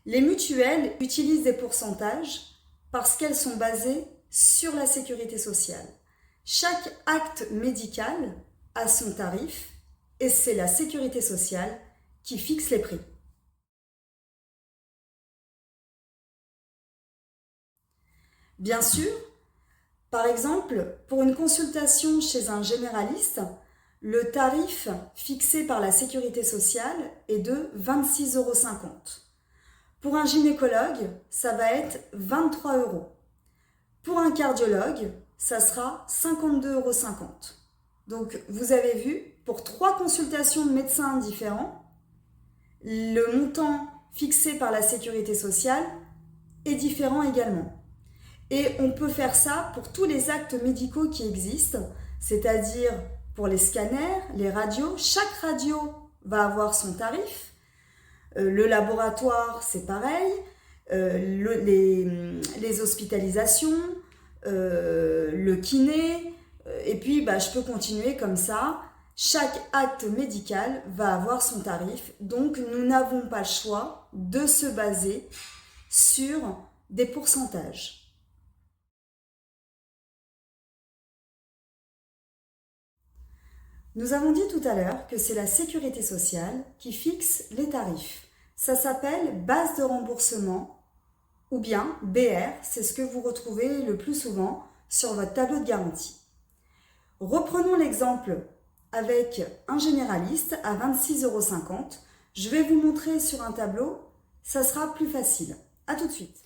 Les mutuelles utilisent des pourcentages parce qu'elles sont basées sur la sécurité sociale. Chaque acte médical a son tarif et c'est la sécurité sociale qui fixe les prix. Bien sûr, par exemple, pour une consultation chez un généraliste, le tarif fixé par la sécurité sociale est de 26,50 €. Pour un gynécologue, ça va être 23 €. Pour un cardiologue, ça sera 52,50 €. Donc, vous avez vu, pour 3 consultations de médecins différents, le montant fixé par la sécurité sociale est différent également. Et on peut faire ça pour tous les actes médicaux qui existent, c'est-à-dire pour les scanners, les radios. Chaque radio va avoir son tarif. Le laboratoire, c'est pareil. Les hospitalisations, le kiné. Et puis, je peux continuer comme ça. Chaque acte médical va avoir son tarif. Donc, nous n'avons pas le choix de se baser sur des pourcentages. Nous avons dit tout à l'heure que c'est la sécurité sociale qui fixe les tarifs. Ça s'appelle base de remboursement ou bien BR, c'est ce que vous retrouvez le plus souvent sur votre tableau de garantie. Reprenons l'exemple avec un généraliste à 26,50 €. Je vais vous montrer sur un tableau, ça sera plus facile. A tout de suite.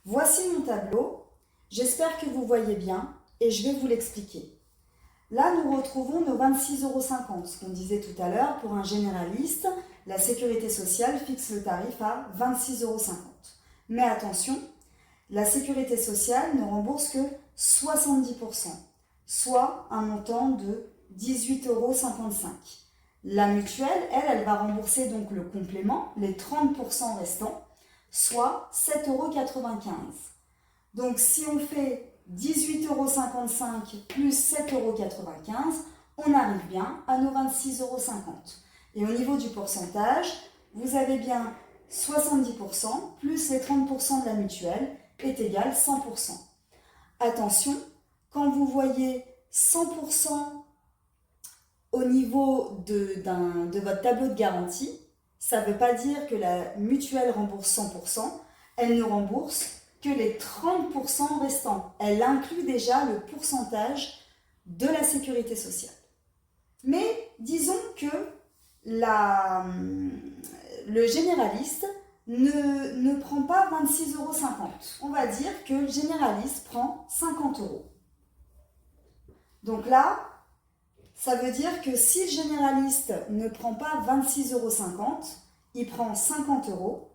Voici mon tableau, j'espère que vous voyez bien et je vais vous l'expliquer. Là, nous retrouvons nos 26,50 €, ce qu'on disait tout à l'heure. Pour un généraliste, la sécurité sociale fixe le tarif à 26,50 €. Mais attention, la sécurité sociale ne rembourse que 70%, soit un montant de 18,55 €. La mutuelle, elle va rembourser donc le complément, les 30% restants, soit 7,95 €. Donc si on fait 18,55 € plus 7,95 €, on arrive bien à nos 26,50 €. Et au niveau du pourcentage, vous avez bien 70% plus les 30% de la mutuelle est égal 100%. Attention, quand vous voyez 100% au niveau de votre tableau de garantie, ça ne veut pas dire que la mutuelle rembourse 100%, elle ne rembourse que les 30% restants. Elle inclut déjà le pourcentage de la sécurité sociale. Mais disons que le généraliste ne prend pas 26,50 €. On va dire que le généraliste prend 50 €. Donc là, ça veut dire que si le généraliste ne prend pas 26,50 €, il prend 50 €,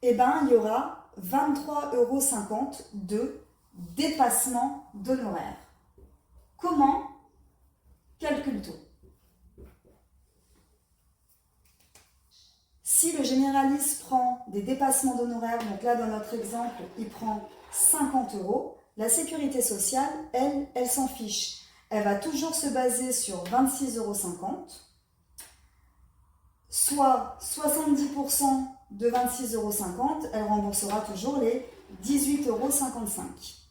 et bien il y aura 23,50 € de dépassement d'honoraires. Comment calcule-t-on? Si le généraliste prend des dépassements d'honoraires, donc là dans notre exemple, il prend 50 €, la sécurité sociale, elle s'en fiche. Elle va toujours se baser sur 26,50 €, soit 70% de 26,50 €, elle remboursera toujours les 18,55 €.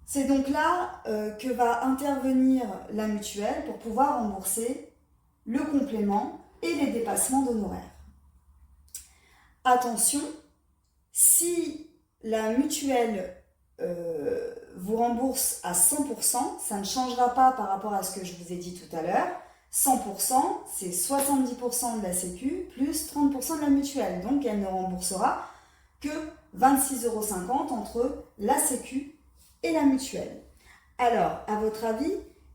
C'est donc là que va intervenir la mutuelle pour pouvoir rembourser le complément et les dépassements d'honoraires. Attention, si la mutuelle vous rembourse à 100%, ça ne changera pas par rapport à ce que je vous ai dit tout à l'heure. 100%, c'est 70% de la Sécu plus 30% de la mutuelle. Donc, elle ne remboursera que 26,50 € entre la Sécu et la mutuelle. Alors, à votre avis,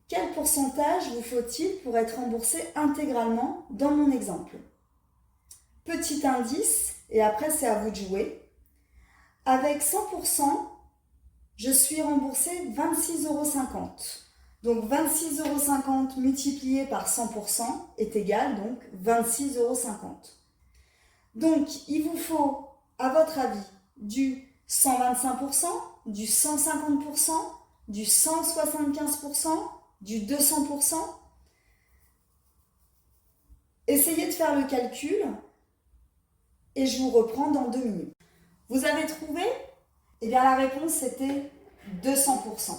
quel pourcentage vous faut-il pour être remboursé intégralement dans mon exemple? Petit indice, et après c'est à vous de jouer. Avec 100%, je suis remboursé 26,50 €. Donc 26,50 € multiplié par 100% est égal donc 26,50 €. Donc il vous faut, à votre avis, du 125%, du 150%, du 175%, du 200%. Essayez de faire le calcul et je vous reprends dans 2 minutes. Vous avez trouvé? Eh bien la réponse c'était 200%.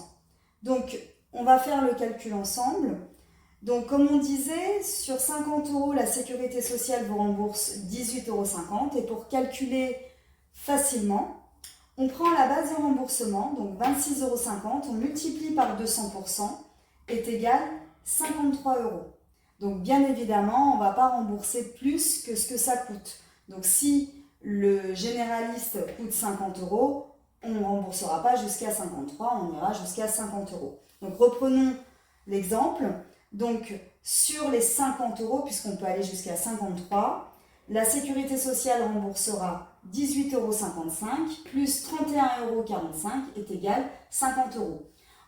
Donc on va faire le calcul ensemble. Donc comme on disait, sur 50 €, la sécurité sociale vous rembourse 18,50 € et pour calculer facilement, on prend la base de remboursement, donc 26,50 €, on multiplie par 200% est égal 53 €. Donc bien évidemment, on ne va pas rembourser plus que ce que ça coûte. Donc si le généraliste coûte 50 €, on ne remboursera pas jusqu'à 53, on ira jusqu'à 50 €. Donc reprenons l'exemple. Donc sur les 50 €, puisqu'on peut aller jusqu'à 53, la sécurité sociale remboursera 18,55 € plus 31,45 € est égal 50 €.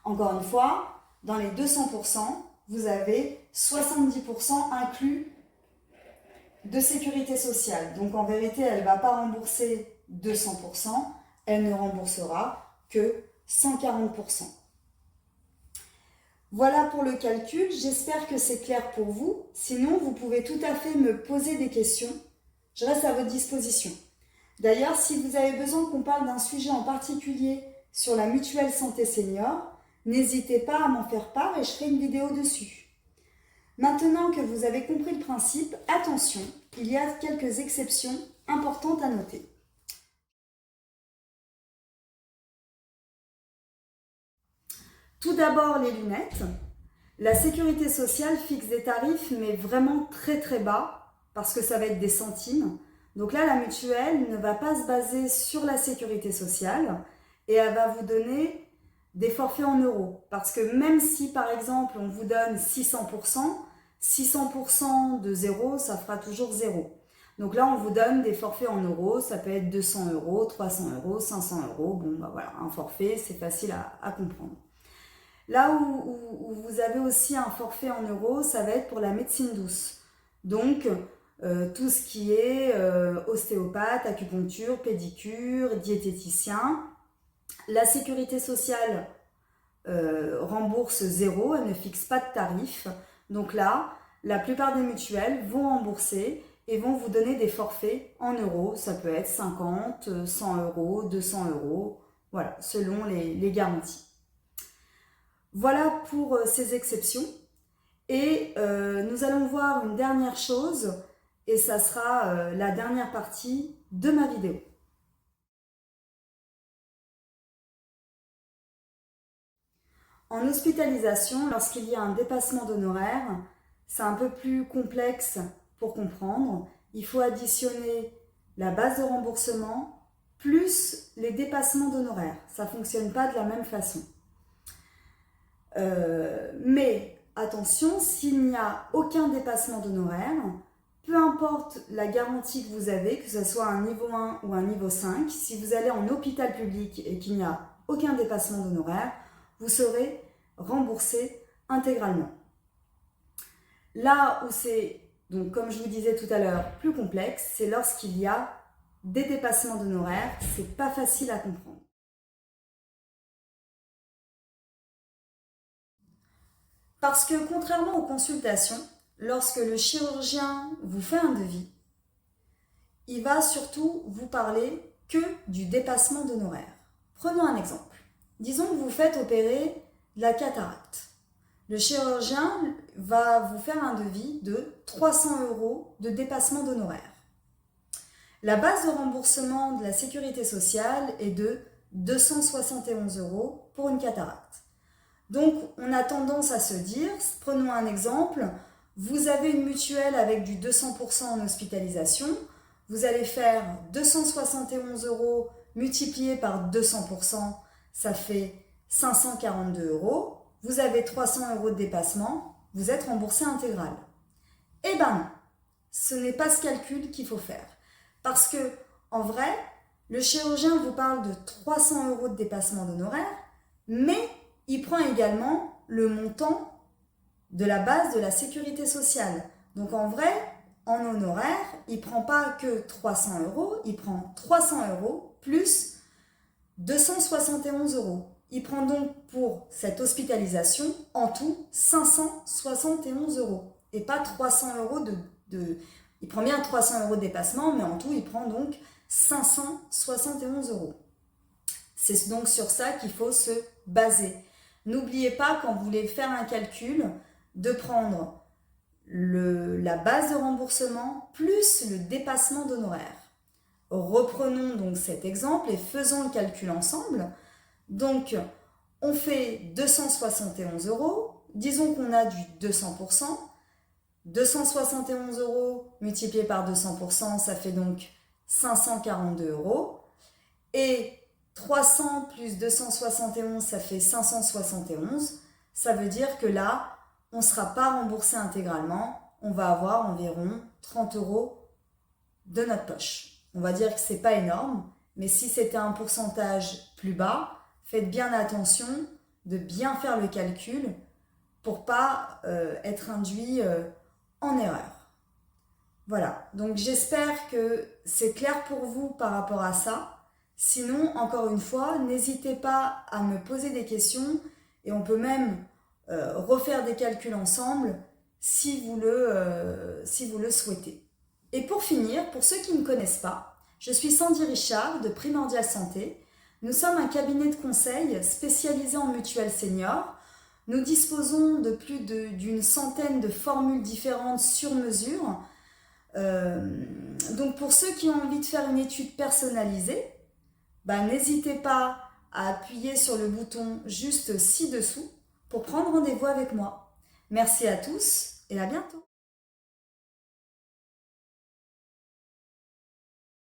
Encore une fois, dans les 200%, vous avez 70% inclus de sécurité sociale. Donc en vérité, elle ne va pas rembourser 200%, elle ne remboursera que 140%. Voilà pour le calcul, j'espère que c'est clair pour vous. Sinon, vous pouvez tout à fait me poser des questions. Je reste à votre disposition. D'ailleurs, si vous avez besoin qu'on parle d'un sujet en particulier sur la mutuelle santé senior, n'hésitez pas à m'en faire part et je ferai une vidéo dessus. Maintenant que vous avez compris le principe, attention, il y a quelques exceptions importantes à noter. Tout d'abord, les lunettes. La sécurité sociale fixe des tarifs, mais vraiment très bas, parce que ça va être des centimes. Donc là, la mutuelle ne va pas se baser sur la sécurité sociale et elle va vous donner des forfaits en euros. Parce que même si, par exemple, on vous donne 600%, 600% de zéro, ça fera toujours zéro. Donc là, on vous donne des forfaits en euros, ça peut être 200 €, 300 €, 500 €. Bon, bah voilà, un forfait, c'est facile à comprendre. Là où vous avez aussi un forfait en euros, ça va être pour la médecine douce. Donc, tout ce qui est ostéopathe, acupuncture, pédicure, diététicien. La sécurité sociale rembourse zéro, elle ne fixe pas de tarif. Donc là, la plupart des mutuelles vont rembourser et vont vous donner des forfaits en euros. Ça peut être 50, 100 €, 200 €, voilà, selon les garanties. Voilà pour ces exceptions. Et nous allons voir une dernière chose, et ça sera la dernière partie de ma vidéo. En hospitalisation, lorsqu'il y a un dépassement d'honoraires, c'est un peu plus complexe pour comprendre. Il faut additionner la base de remboursement plus les dépassements d'honoraires. Ça ne fonctionne pas de la même façon. Mais attention, s'il n'y a aucun dépassement d'honoraires, peu importe la garantie que vous avez, que ce soit un niveau 1 ou un niveau 5, si vous allez en hôpital public et qu'il n'y a aucun dépassement d'honoraires, vous serez remboursé intégralement. Là où c'est, donc comme je vous disais tout à l'heure, plus complexe, c'est lorsqu'il y a des dépassements d'honoraires, c'est pas facile à comprendre. Parce que contrairement aux consultations, lorsque le chirurgien vous fait un devis, il va surtout vous parler que du dépassement d'honoraires. Prenons un exemple. Disons que vous faites opérer de la cataracte. Le chirurgien va vous faire un devis de 300 € de dépassement d'honoraires. La base de remboursement de la sécurité sociale est de 271 € pour une cataracte. Donc, on a tendance à se dire, prenons un exemple, vous avez une mutuelle avec du 200% en hospitalisation, vous allez faire 271 € multiplié par 200%, ça fait 542 €. Vous avez 300 € de dépassement, vous êtes remboursé intégral. Eh ben non, ce n'est pas ce calcul qu'il faut faire. Parce que, en vrai, le chirurgien vous parle de 300 € de dépassement d'honoraires, mais il prend également le montant de la base de la sécurité sociale. Donc en vrai, en honoraire, il ne prend pas que 300 €, il prend 300 € plus 271 €. Il prend donc pour cette hospitalisation en tout 571 € et pas 300 € Il prend bien 300 € de dépassement, mais en tout, il prend donc 571 €. C'est donc sur ça qu'il faut se baser. N'oubliez pas, quand vous voulez faire un calcul, de prendre la base de remboursement plus le dépassement d'honoraires. Reprenons donc cet exemple et faisons le calcul ensemble. Donc, on fait 271 €. Disons qu'on a du 200%. 271 € multiplié par 200%, ça fait donc 542 €. Et 300 plus 271, ça fait 571. Ça veut dire que là, on ne sera pas remboursé intégralement. On va avoir environ 30 € de notre poche. On va dire que ce n'est pas énorme, mais si c'était un pourcentage plus bas, faites bien attention de bien faire le calcul pour ne pas être induit en erreur. Voilà, donc j'espère que c'est clair pour vous par rapport à ça. Sinon, encore une fois, n'hésitez pas à me poser des questions et on peut même refaire des calculs ensemble si vous le souhaitez. Et pour finir, pour ceux qui ne me connaissent pas, je suis Sandy Richard de Primordial Santé. Nous sommes un cabinet de conseil spécialisé en mutuelle senior. Nous disposons de plus d'une centaine de formules différentes sur mesure. Donc pour ceux qui ont envie de faire une étude personnalisée, n'hésitez pas à appuyer sur le bouton juste ci-dessous pour prendre rendez-vous avec moi. Merci à tous et à bientôt.